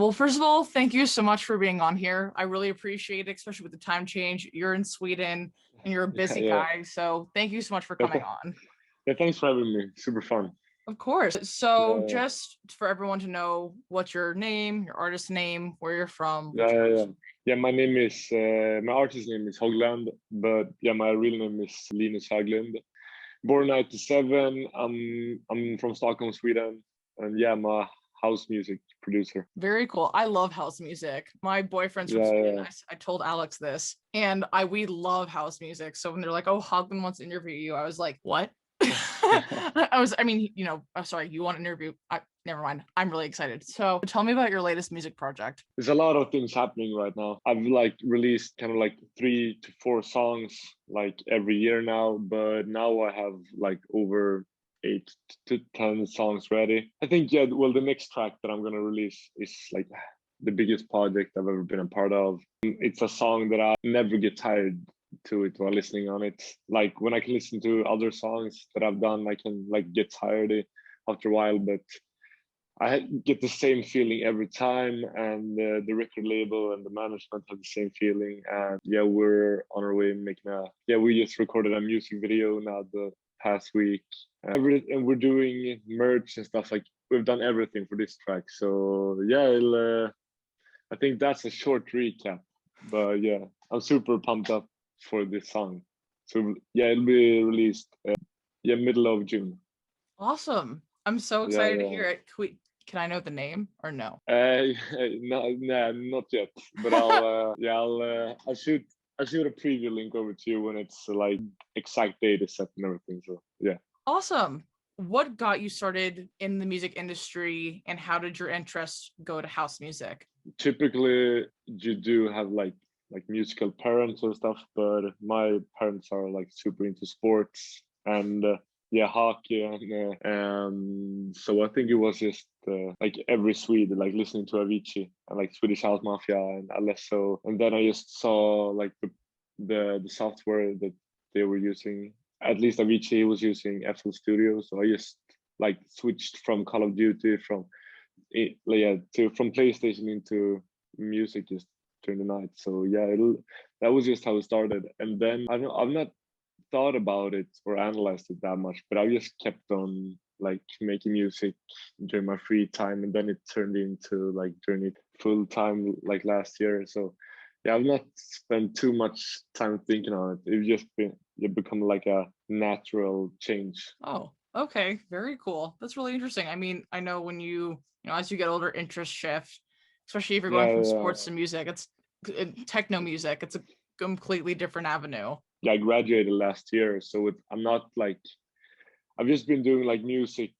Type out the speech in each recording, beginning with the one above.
Well, first of all, thank you so much for being on here. I really appreciate it, especially with the time change. You're in Sweden and you're a Yeah, busy yeah. guy. So thank you so much for Yeah, coming on. yeah, thanks for having me. Super fun. Of course. So Yeah, just for everyone to know, what's your name, your artist name, where you're from, yeah, what's yeah, your yeah. origin? Yeah, my artist name is Hogland, but yeah, my real name is Linus Höglund. Born 97. I'm from Stockholm, Sweden, and yeah, I'm a house music producer. Very cool. I love house music. My boyfriend's from Yeah, Sweden. yeah. I told Alex this, and we love house music. So when they're like, "Oh, Hogland wants to interview you," I was like, "What?" I mean, I'm sorry, you want to interview? Never mind. I'm really excited. So tell me about your latest music project. There's a lot of things happening right now. I've like released kind of like 3 to 4 songs like every year now, but now I have like over 8 to 10 songs ready. I think, yeah, well, the next track that I'm gonna release is like the biggest project I've ever been a part of. It's a song that I never get tired to it while listening on it. Like when I can listen to other songs that I've done, I can like get tired after a while, but I get the same feeling every time, and the record label and the management have the same feeling. And yeah, we're on our way making we just recorded a music video now the past week. And we're doing merch and stuff. Like we've done everything for this track. So yeah, I think that's a short recap. But yeah, I'm super pumped up for this song. So yeah, it'll be released middle of June. Awesome. I'm so Yeah, excited to yeah. hear it. Can I know the name or no? No, nah, not yet. But I'll shoot a preview link over to you when it's like exact date is set and everything. So yeah. Awesome. What got you started in the music industry and how did your interests go to house music? Typically, you do have like musical parents or stuff, but my parents are like super into sports and yeah, hockey, and so I think it was just like every Swede like listening to Avicii and like Swedish House Mafia and Alesso, and then I just saw like the software that they were using. At least Avicii was using FL Studio, so I just like switched from Call of Duty from PlayStation into music just during the night. So yeah, that was just how it started, and then I've not thought about it or analyzed it that much, but I just kept on like making music during my free time, and then it turned into like during it full time like last year. So yeah, I've not spent too much time thinking on it. It become like a natural change. Oh, okay. Very cool. That's really interesting. I mean, I know when as you get older, interests shift, especially if you're going Yeah, from yeah. sports to music. It's techno music. It's a completely different avenue. Yeah, I graduated last year, so I'm not like I've just been doing like music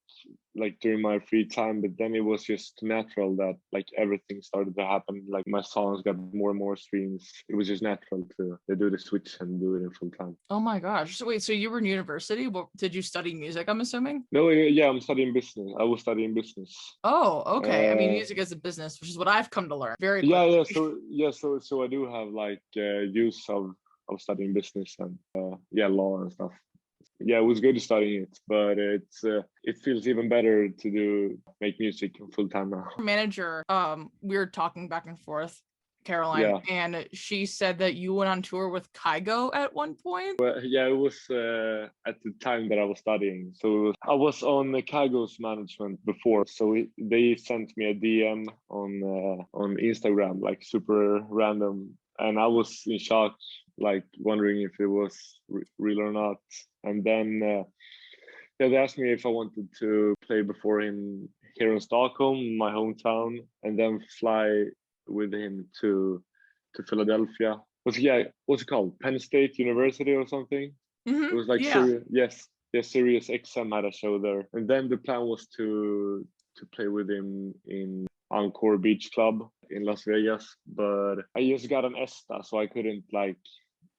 like during my free time, but then it was just natural that like everything started to happen. Like my songs got more and more streams. It was just natural to do the switch and do it in full time. Oh my gosh. So wait, so you were in university? What did you study music, I'm assuming? No, yeah, I'm studying business. I was studying business. Oh, okay. I mean, Uh, music is a business, which is what I've come to learn very yeah, quickly. yeah. So I do have like use of studying business and law and stuff. Yeah, it was good studying it, but it feels even better to make music full time now. Manager, we were talking back and forth, Caroline, Yeah, and she said that you went on tour with Kygo at one point. yeah, it was at the time that I was studying. So I was on Kygo's management before, so they sent me a DM on Instagram, like super random, and I was in shock, like wondering if it was real or not. And then they asked me if I wanted to play before him here in Stockholm, my hometown, and then fly with him to Philadelphia. What's it called? Penn State University or something? It was like Yeah. Sirius XM had a show there, and then the plan was to play with him in Encore Beach Club in Las Vegas, but I just got an ESTA, so I couldn't like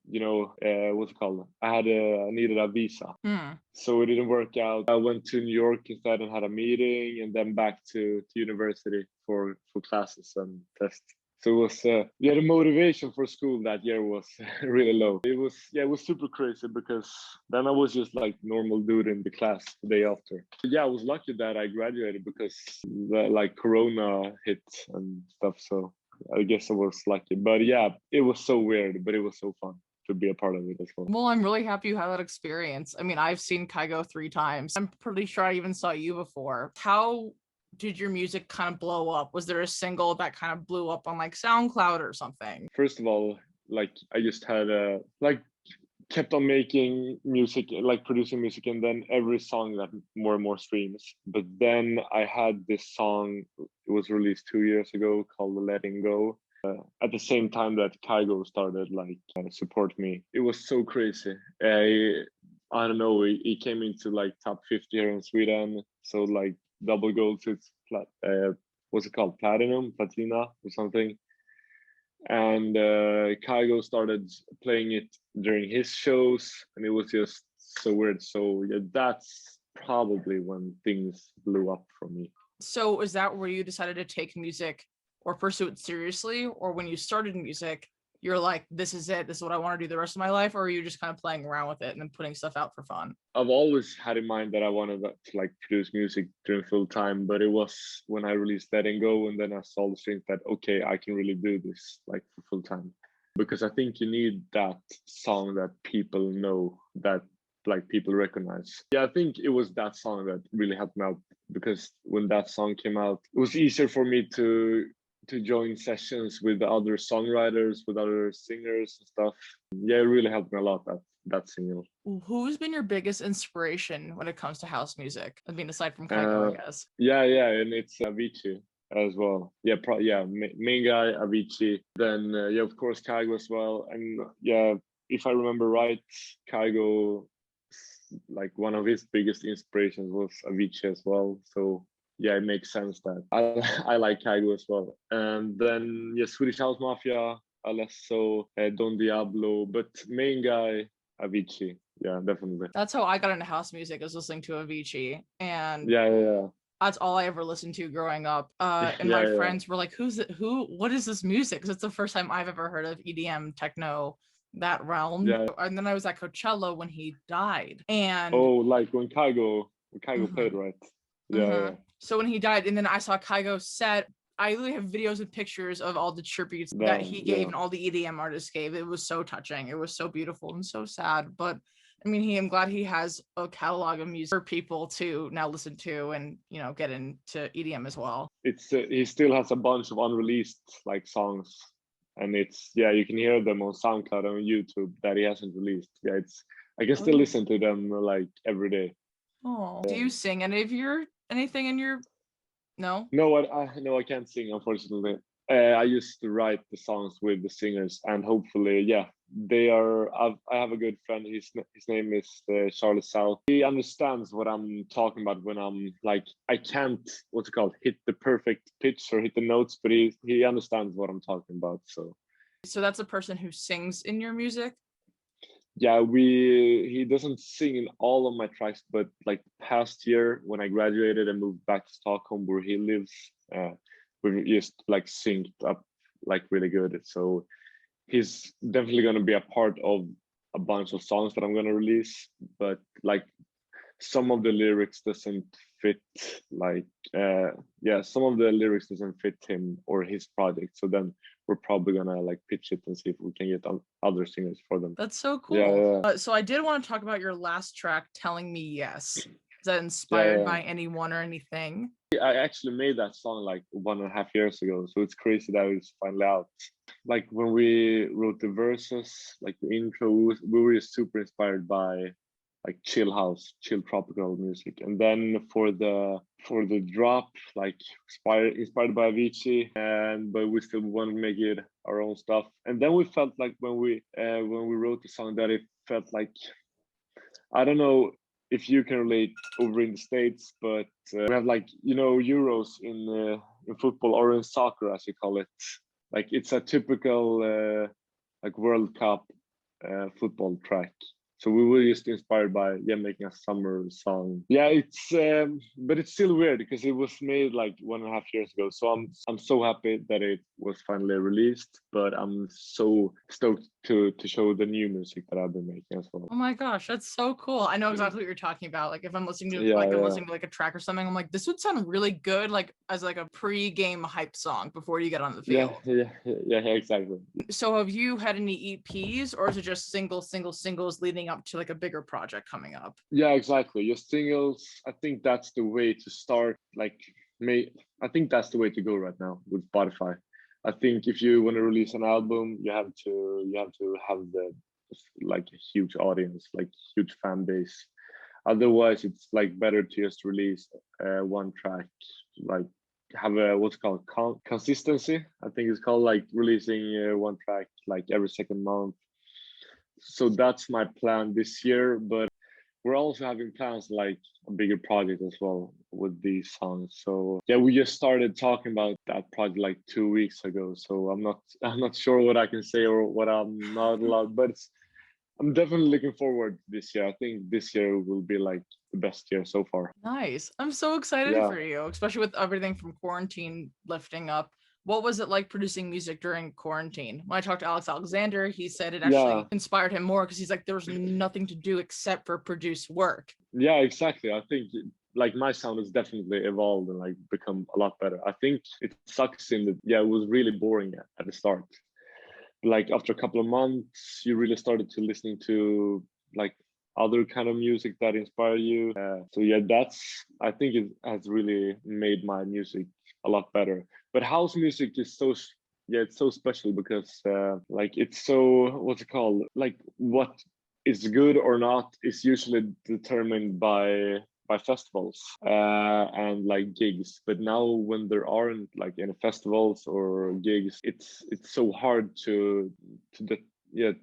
what's it called? I needed a visa, so it didn't work out. I went to New York instead and had a meeting, and then back to university for classes and tests. So it was yeah, the motivation for school that year was really low. It was super crazy because then I was just like normal dude in the class the day after. Yeah, I was lucky that I graduated because like Corona hit and stuff. So I guess I was lucky. But yeah, it was so weird, but it was so fun to be a part of it as well. Well, I'm really happy you had that experience. I mean, I've seen Kygo 3 times. I'm pretty sure I even saw you before. How did your music kind of blow up? Was there a single that kind of blew up on like SoundCloud or something? First of all, like I just had like kept on making music, like producing music, and then every song got more and more streams. But then I had this song, it was released 2 years ago, called Letting Go. At the same time that Kygo started like support me. It was so crazy. I don't know, he came into like top 50 here in Sweden. So like double gold, so it's what's it called, platina or something. And Kygo started playing it during his shows, and it was just so weird. So yeah, that's probably when things blew up for me. So is that where you decided to take music or pursue it seriously? Or when you started music, you're like, this is it, this is what I want to do the rest of my life? Or are you just kind of playing around with it and then putting stuff out for fun? I've always had in mind that I wanted to like produce music during full time, but it was when I released Letting Go, and then I saw the strength that okay, I can really do this like for full time. Because I think you need that song that people know, that like people recognize. Yeah, I think it was that song that really helped me out, because when that song came out, it was easier for me to join sessions with other songwriters, with other singers and stuff. Yeah, it really helped me a lot, that single. Who's been your biggest inspiration when it comes to house music? I mean, aside from Kygo, I guess. Yeah, and it's Avicii as well. Yeah, main guy Avicii. Then yeah, of course Kygo as well. And yeah, if I remember right, Kygo, like one of his biggest inspirations was Avicii as well. So yeah, it makes sense that I like Kygo as well. And then yeah, Swedish House Mafia, Alesso, Don Diablo, but main guy Avicii. Yeah, definitely. That's how I got into house music, is listening to Avicii. And yeah. That's all I ever listened to growing up. And my friends were like, what is this music? Because it's the first time I've ever heard of EDM, techno, that realm. Yeah. And then I was at Coachella when he died. And like when Kygo played, right? Yeah. So when he died, and then I saw Kygo set, I literally have videos and pictures of all the tributes that he gave and all the EDM artists gave. It was so touching. It was so beautiful and so sad. But I mean, I'm glad he has a catalog of music for people to now listen to and, get into EDM as well. It's he still has a bunch of unreleased like songs, and it's you can hear them on SoundCloud and on YouTube that he hasn't released. Yeah, I can still listen to them like every day. Oh, do you sing anything in your? No. No, I can't sing, unfortunately. I used to write the songs with the singers, and hopefully, they are. I have a good friend. His name is Charlie South. He understands what I'm talking about when I'm like, I can't hit the perfect pitch or hit the notes, but he understands what I'm talking about. So that's a person who sings in your music. Yeah, he doesn't sing in all of my tracks, but like past year when I graduated and moved back to Stockholm where he lives, we just like synced up like really good. So he's definitely going to be a part of a bunch of songs that I'm going to release, but like some of the lyrics doesn't fit some of the lyrics doesn't fit him or his project, so then we're probably gonna like pitch it and see if we can get other singers for them. That's so cool. So I did want to talk about your last track, Telling Me Yes. Is that inspired by anyone or anything? I actually made that song like 1.5 years ago, so it's crazy that it's finally out. Like when we wrote the verses, like the intro, we were super inspired by like chill house, chill tropical music, and then for the drop, like inspired by Avicii, but we still want to make it our own stuff. And then we felt like when we wrote the song that it felt like, I don't know if you can relate over in the States, but we have like Euros in football, or in soccer as you call it. Like it's a typical like World Cup football track. So we were just inspired by making a summer song. Yeah, it's but it's still weird because it was made like 1.5 years ago. So I'm so happy that it was finally released. But I'm so stoked to show the new music that I've been making as well. Oh my gosh, that's so cool. I know exactly what you're talking about. Like if I'm listening to Yeah, listening to like a track or something, I'm like, this would sound really good like as like a pre-game hype song before you get on the field. Yeah, exactly. So have you had any EPs or is it just singles leading up to like a bigger project coming up? Yeah, exactly. Your singles, I think that's the way to start. I think that's the way to go right now with Spotify. I think if you want to release an album, you have to have the like a huge audience, like huge fan base. Otherwise, it's like better to just release one track, like have a what's called consistency. I think it's called like releasing one track like every second month. So that's my plan this year, but we're also having plans like a bigger project as well with these songs. So yeah, we just started talking about that project like 2 weeks ago. So I'm not sure what I can say or what I'm not allowed, but I'm definitely looking forward this year. I think this year will be like the best year so far. Nice. I'm so excited Yeah. for you, especially with everything from quarantine lifting up. What was it like producing music during quarantine? When I talked to Alex Alexander, he said it actually inspired him more because he's like, there was nothing to do except for produce work. Yeah, exactly. I think like my sound has definitely evolved and like become a lot better. I think it sucks in that, it was really boring at the start. Like after a couple of months, you really started to listening to like other kind of music that inspire you. So yeah, I think it has really made my music a lot better. But house music is it's so special because like it's so what's it called? Like what is good or not is usually determined by festivals and like gigs. But now when there aren't like any festivals or gigs, it's so hard to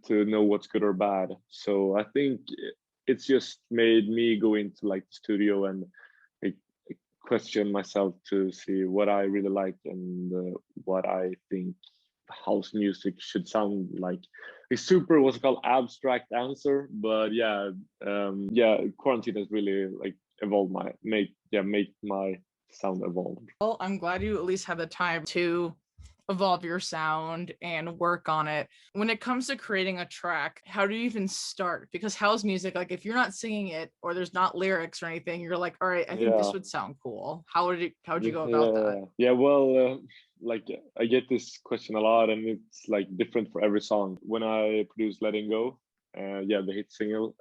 know what's good or bad. So I think it's just made me go into like the studio and like, question myself to see what I really like and what I think house music should sound like. It's super what's called abstract answer, but quarantine has really like evolved make my sound evolve. Well, I'm glad you at least had the time to evolve your sound and work on it. When it comes to creating a track, how do you even start? Because house music, like if you're not singing it or there's not lyrics or anything, you're like, all right, I think this would sound cool. How'd you go about that? Yeah, well, like I get this question a lot, and it's like different for every song. When I produced Letting Go, the hit single,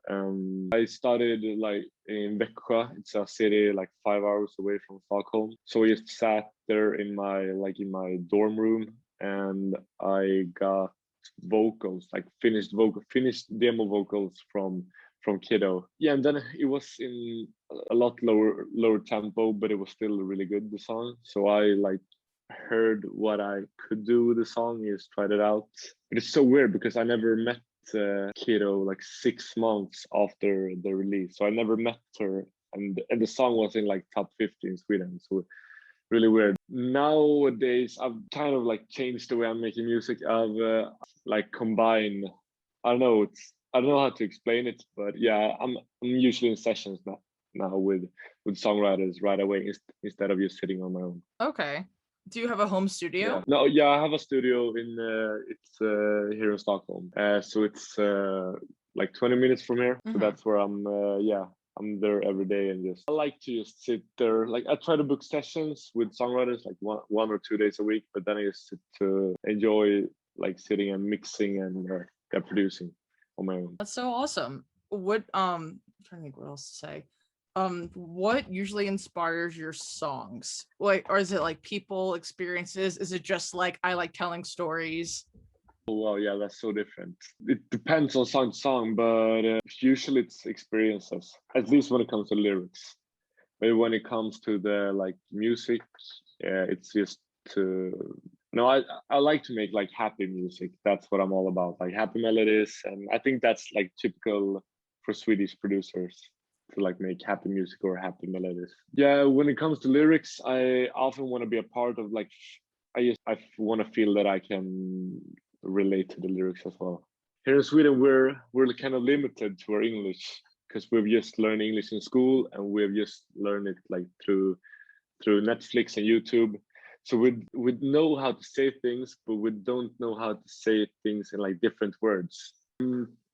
I started like in Växjö. It's a city like 5 hours away from Stockholm. So I just sat there in my dorm room, and I got vocals, like finished demo vocals from KIDDO. Yeah, and then it was in a lot lower tempo, but it was still really good, the song. So I like heard what I could do with the song, just tried it out. But it's so weird because I never met KIDDO like 6 months after the release. So I never met her, and the song was in like top 50 in Sweden. So really weird. Nowadays, I've kind of like changed the way I'm making music. I've like combine. I don't know how to explain it, but yeah, I'm usually in sessions now with songwriters right away instead of just sitting on my own. Okay. Do you have a home studio? Yeah. No, yeah, I have a studio it's here in Stockholm. So it's like 20 minutes from here. So that's where I'm there every day and I like to just sit there. Like I try to book sessions with songwriters like one or 2 days a week, but then I just sit to enjoy like sitting and mixing and producing on my own. That's so awesome. What I'm trying to think what else to say. What usually inspires your songs? Like, or is it like people experiences? Is it just like I like telling stories? Oh, well, yeah, that's so different. It depends on song to song, but usually it's experiences. At least when it comes to lyrics. But when it comes to the like music, it's just to. No, I like to make like happy music. That's what I'm all about, like happy melodies, and I think that's like typical for Swedish producers to like make happy music or happy melodies. Yeah, when it comes to lyrics, I often want to be a part of like I want to feel that I can relate to the lyrics as well. here in Sweden we're kind of limited to our English because we've just learned English in school and we've just learned it like through Netflix and YouTube. So we know how to say things, but we don't know how to say things in like different words.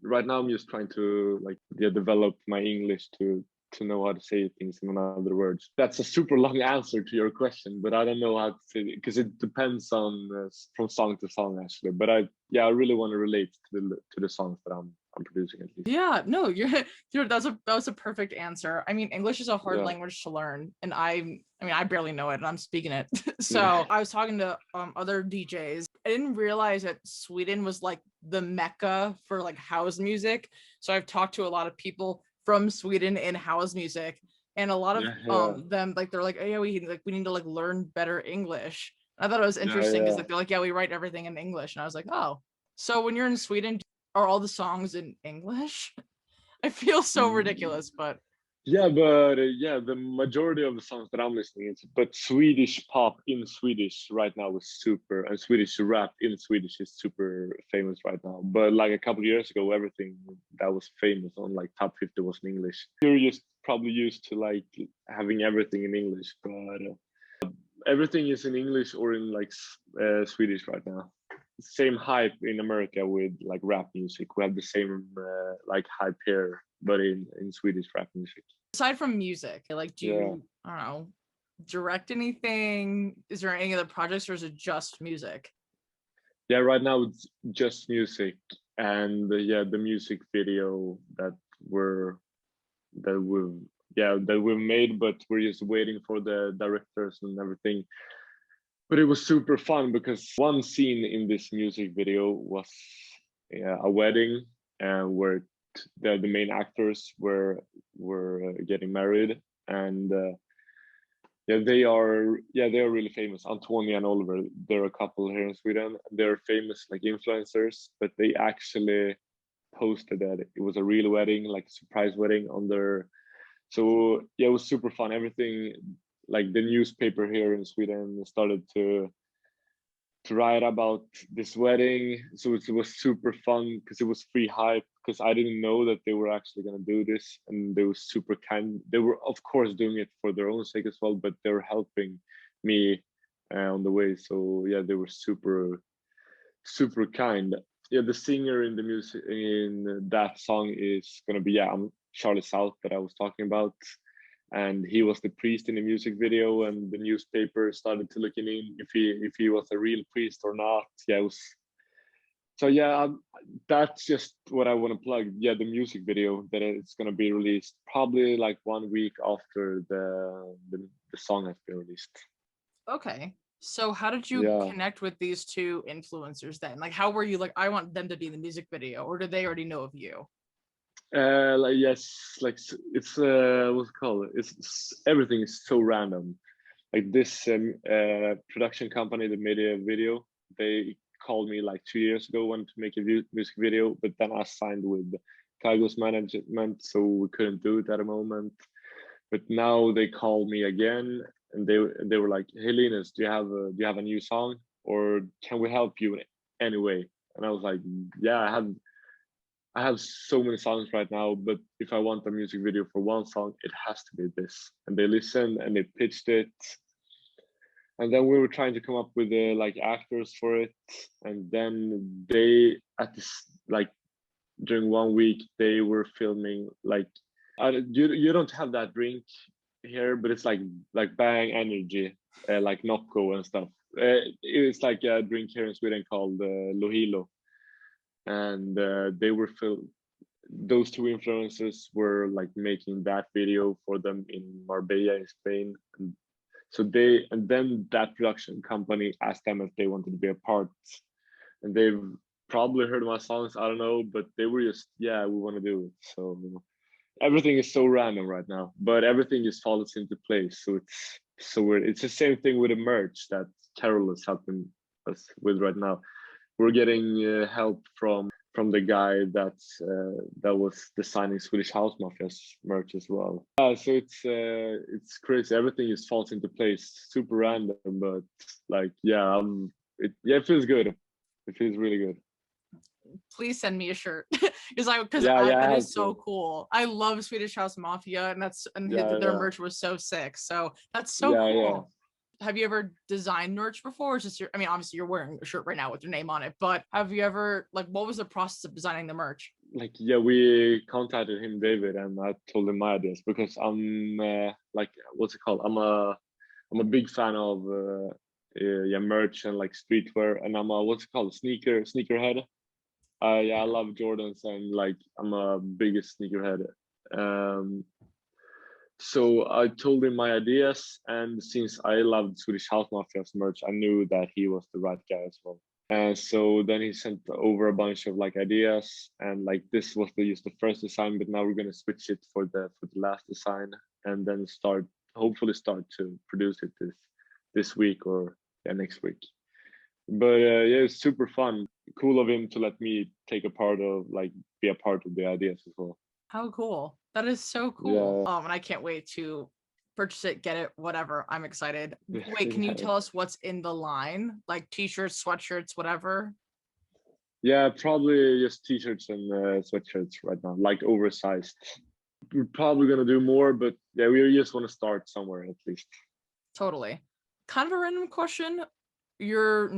Right now I'm just trying to like develop my English to know how to say things in other words. That's a super long answer to your question, but I don't know how to say it because it depends on from song to song actually. But I really want to relate to the songs that I'm producing at least. Yeah, no, that was a perfect answer. I mean, English is a hard language to learn, and I barely know it, and I'm speaking it. So I was talking to other DJs. I didn't realize that Sweden was like the mecca for like house music. So I've talked to a lot of people from Sweden in house music, and a lot of them like they're like, oh yeah, we need to like learn better English. I thought it was interesting because they're like, yeah, we write everything in English, and I was like, oh, so when you're in Sweden, are all the songs in English? I feel so ridiculous, but the majority of the songs that I'm listening to, but Swedish pop in Swedish right now is super, and Swedish rap in Swedish is super famous right now. But like a couple of years ago, everything that was famous on like top 50 was in English. You're just probably used to like having everything in English, but everything is in English or in like Swedish right now. Same hype in America with like rap music. We have the same like hype here, but in Swedish rap music. Aside from music, like do you I don't know, direct anything? Is there any other projects, or is it just music? Yeah, right now it's just music, and the music video that we've made, but we're just waiting for the directors and everything. But it was super fun because one scene in this music video was a wedding, where the main actors were getting married, and they are really famous. Antonija and Oliver, they're a couple here in Sweden. They're famous like influencers, but they actually posted that it was a real wedding, like a surprise wedding on their. So it was super fun. Everything, like the newspaper here in Sweden started to write about this wedding. So it was super fun because it was free hype, because I didn't know that they were actually going to do this, and they were super kind. They were of course doing it for their own sake as well, but they were helping me on the way. So they were super kind. The singer in the music in that song is going to be Charlie South that I was talking about, and he was the priest in the music video, and the newspaper started to looking in if he was a real priest or not. It was so that's just what I want to plug. The music video that it's going to be released probably like 1 week after the song has been released. Okay, so how did you connect with these two influencers then? Like, how were you like, I want them to be in the music video, or did they already know of you? It's what's it called? It's everything is so random. Like this production company that made a video, they called me like 2 years ago, wanted to make a music video, but then I signed with Kygo's management, so we couldn't do it at the moment. But now they called me again, and they were like, "Hey Linus, do you have a new song, or can we help you in any way?" And I was like, "Yeah, I have so many songs right now, but if I want a music video for one song, it has to be this." And they listened and they pitched it. And then we were trying to come up with like actors for it. And then they during 1 week, they were filming like, you don't have that drink here, but it's like Bang Energy, like Nocco and stuff. It's like a drink here in Sweden called Lohilo. And they were those two influencers were like making that video for them in Marbella in Spain. And so then that production company asked them if they wanted to be a part, and they've probably heard my songs, I don't know, but they were just we want to do it. So everything is so random right now, but everything just falls into place. So it's so weird. It's the same thing with the merch that Carol is helping us with right now. We're getting help from the guy that was designing Swedish House Mafia's merch as well. So it's crazy. Everything just falls into place. Super random, but like it feels good. It feels really good. please send me a shirt because I that have is so to. cool. I love Swedish House Mafia, and Yeah, their yeah, merch was so sick. So that's so yeah, yeah. cool. Have you ever designed merch before? Or is this I mean, obviously you're wearing a shirt right now with your name on it, but have you ever like what was the process of designing the merch? Like, yeah, we contacted him, David, and I told him my ideas because I'm like, what's it called? I'm a big fan of yeah, merch and like streetwear, and I'm a, what's it called, sneakerhead. Yeah, I love Jordans, and like I'm a biggest sneakerhead. Um, so I told him my ideas, and since I loved Swedish House Mafia's merch, I knew that he was the right guy as well. And so then he sent over a bunch of like ideas, and like this was the first design, but now we're gonna switch it for the last design, and then hopefully start to produce it this week or yeah, next week. But yeah, it's super fun. Cool of him to let me be a part of the ideas as well. How cool. That is so cool. Yeah, And I can't wait to purchase it, get it, whatever. I'm excited. Wait, can you yeah, tell us what's in the line? Like t-shirts, sweatshirts, whatever? yeah. Probably just t-shirts and sweatshirts right now, like oversized. We're probably gonna do more, but yeah, we just want to start somewhere at least. Totally. Kind of a random question. Your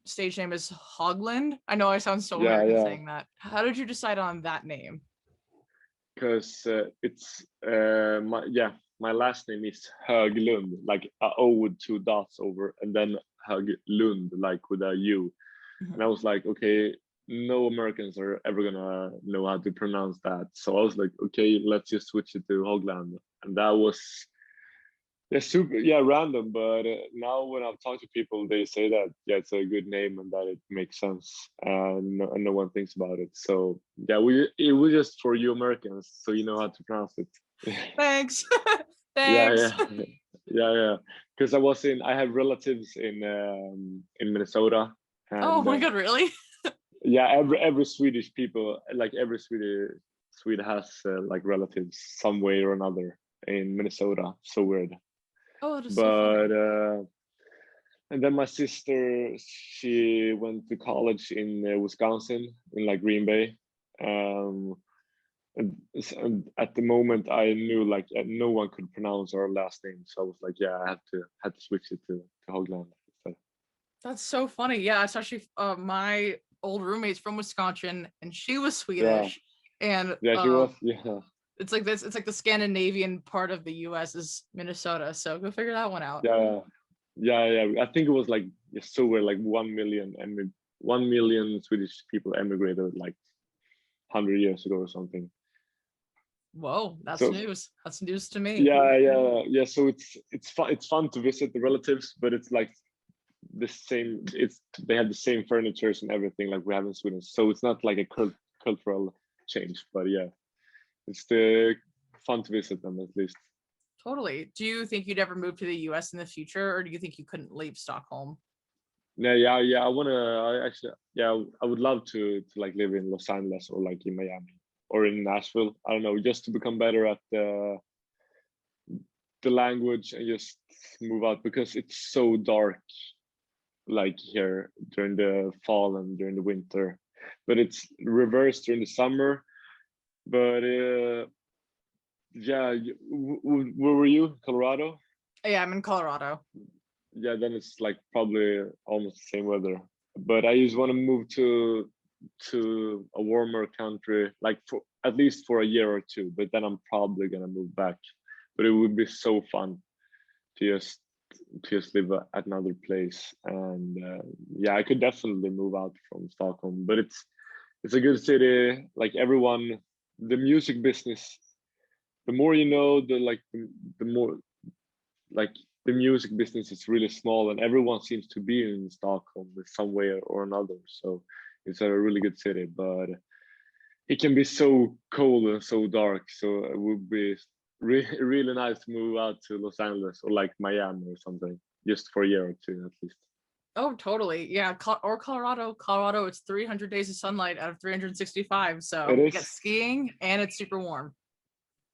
stage name is Hogland. I know I sound so Yeah, American yeah. saying that. How did you decide on that name? Because it's my last name is Höglund, like a O with two dots over, and then Höglund, like with a U. And I was like, okay, no Americans are ever gonna know how to pronounce that. So I was like, okay, let's just switch it to Hogland, and that was yeah, super, yeah, random. But now when I've talked to people, they say that yeah, it's a good name and that it makes sense, and no one thinks about it. So yeah, it was just for you Americans, so you know how to pronounce it. Thanks. Yeah, Thanks. yeah, yeah, yeah. Because I have relatives in Minnesota, Oh and my god, really? yeah, every Swedish people, like every Swede has like relatives some way or another in Minnesota. So weird. Oh, that is so But funny. and then my sister, she went to college in Wisconsin, in like Green Bay. Um, and at the moment, I knew like no one could pronounce our last name, so I was like, yeah, I had to switch it to Hogland. So, That's so funny. Yeah, it's actually my old roommate's from Wisconsin and she was yeah, Swedish. And yeah, she was, yeah, it's like this, it's like the Scandinavian part of the US is Minnesota. So go figure that one out. yeah, yeah, yeah. I think it was like so we're like 1 million Swedish people emigrated like 100 years ago or something. Whoa, that's So news. That's news to me. yeah, yeah, yeah. So it's fun to visit the relatives, but it's like the same. They have the same furnitures and everything like we have in Sweden. So it's not like a cultural change, but yeah, it's the fun to visit them at least. Totally. Do you think you'd ever move to the US in the future, or do you think you couldn't leave Stockholm? Yeah, yeah, yeah. I actually, yeah, I would love to like live in Los Angeles or like in Miami or in Nashville. I don't know, just to become better at the language and just move out because it's so dark like here during the fall and during the winter, but it's reversed during the summer. But yeah, where were you? Colorado? Yeah, I'm in Colorado. Yeah, then it's like probably almost the same weather. But I just want to move to a warmer country, like for at least for a year or two. But then I'm probably gonna move back. But it would be so fun to just live at another place. And yeah, I could definitely move out from Stockholm. But it's a good city. Like everyone, the music business. The more you know, the more like the music business is really small, and everyone seems to be in Stockholm in some way or another. So it's a really good city, but it can be so cold and so dark. So it would be really nice to move out to Los Angeles or like Miami or something, just for a year or two at least. Oh, totally. Yeah, or Colorado. Colorado, it's 300 days of sunlight out of 365. It So you get is, skiing and it's super warm.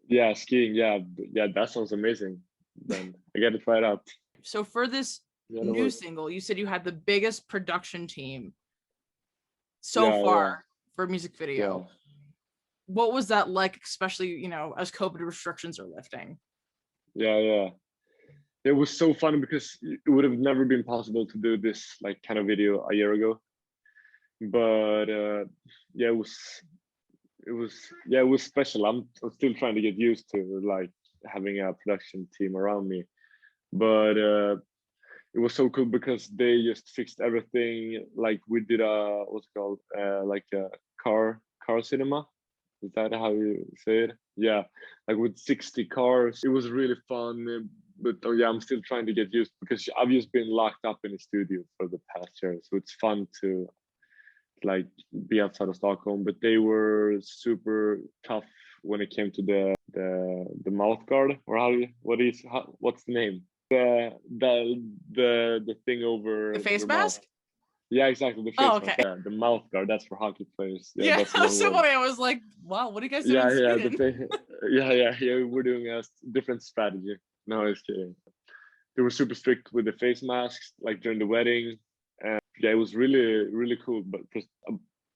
yeah, skiing. Yeah, yeah, that sounds amazing. Then I got to try it out. So for this Yeah, no new worries. single, you said you had the biggest production team. so Yeah, far for a music video. yeah. What was that like, especially, as COVID restrictions are lifting? Yeah. It was so funny because it would have never been possible to do this like kind of video a year ago. But yeah, it was special. I'm still trying to get used to like having a production team around me. But it was so cool because they just fixed everything. Like we did a what's it called like a car cinema. Is that how you say it? Yeah, like with 60 cars. It was really fun. But oh yeah, I'm still trying to get used because I've just been locked up in the studio for the past year. So it's fun to like be outside of Stockholm. But they were super tough when it came to the mouth guard, or what's the name? The thing over The face your mouth. mask? Yeah, exactly. The face Oh, mask. okay. Yeah, the mouth guard. That's for hockey players. Yeah, Yeah, that's the that's wrong so word. funny. I was like, wow, what are you guys doing in Yeah. The Sweden? thing. Yeah. We're doing a different strategy. No, I was kidding. They were super strict with the face masks, like during the wedding. And yeah, it was really cool. But just a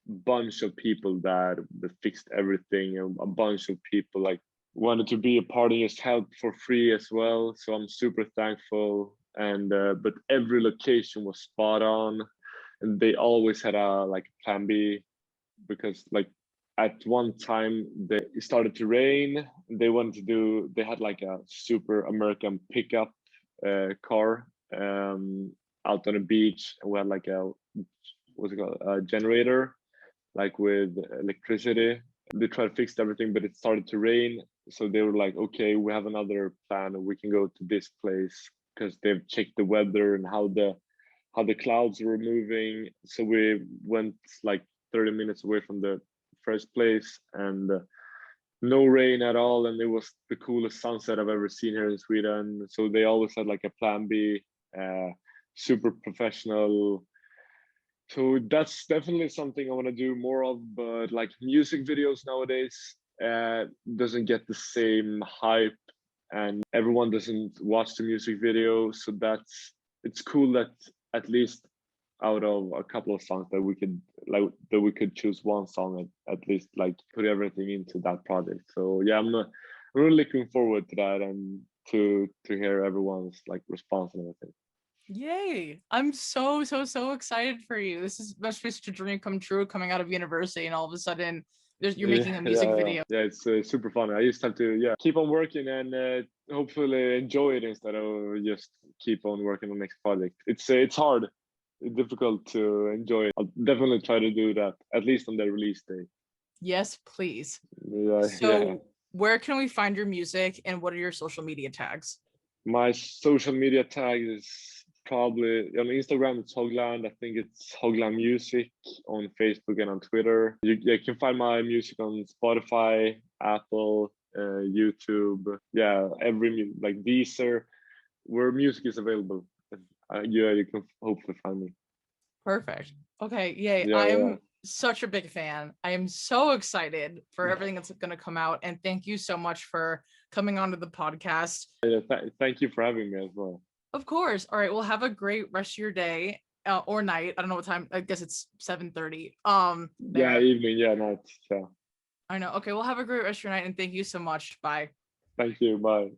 bunch of people that fixed everything, and a bunch of people like wanted to be a part and just help for free as well. So I'm super thankful. And but every location was spot on, and they always had a like plan B, because like at one time it started to rain. They had like a super American pickup car out on the beach, and we had like a what's it called, a generator, like with electricity. They tried to fix everything, but it started to rain. So they were like, okay, we have another plan. We can go to this place because they've checked the weather and how the clouds were moving. So we went like 30 minutes away from the first place, and no rain at all. And it was the coolest sunset I've ever seen here in Sweden. So they always had like a plan B, super professional. So that's definitely something I want to do more of. But like music videos nowadays doesn't get the same hype, and everyone doesn't watch the music video. So it's cool that at least out of a couple of songs that we could choose one song at least, like put everything into that project. So yeah, I'm really looking forward to that, and to hear everyone's like response and everything. Yay. I'm so excited for you. This must be such a dream come true, coming out of university and all of a sudden you're making a music video. Yeah, it's super fun. I just have to keep on working and hopefully enjoy it instead of just keep on working on the next project. It's hard. It's difficult to enjoy it. I'll definitely try to do that, at least on the release day. Yes, please. Yeah. So where can we find your music, and what are your social media tags? My social media tag is probably on Instagram. It's Hogland. I think it's Hogland Music on Facebook and on Twitter. You can find my music on Spotify, Apple, YouTube. Yeah, like Deezer, where music is available. Yeah, you can hopefully find me. Perfect. Okay, yay. Yeah, I'm such a big fan. I am so excited for everything that's going to come out, and thank you so much for coming onto the podcast. Yeah, thank you for having me as well. Of course. All right, well, have a great rest of your day or night. I don't know what time. I guess it's 7:30. Yeah, evening. Yeah, night. Yeah. I know. Okay, well, have a great rest of your night, and thank you so much. Bye. Thank you. Bye.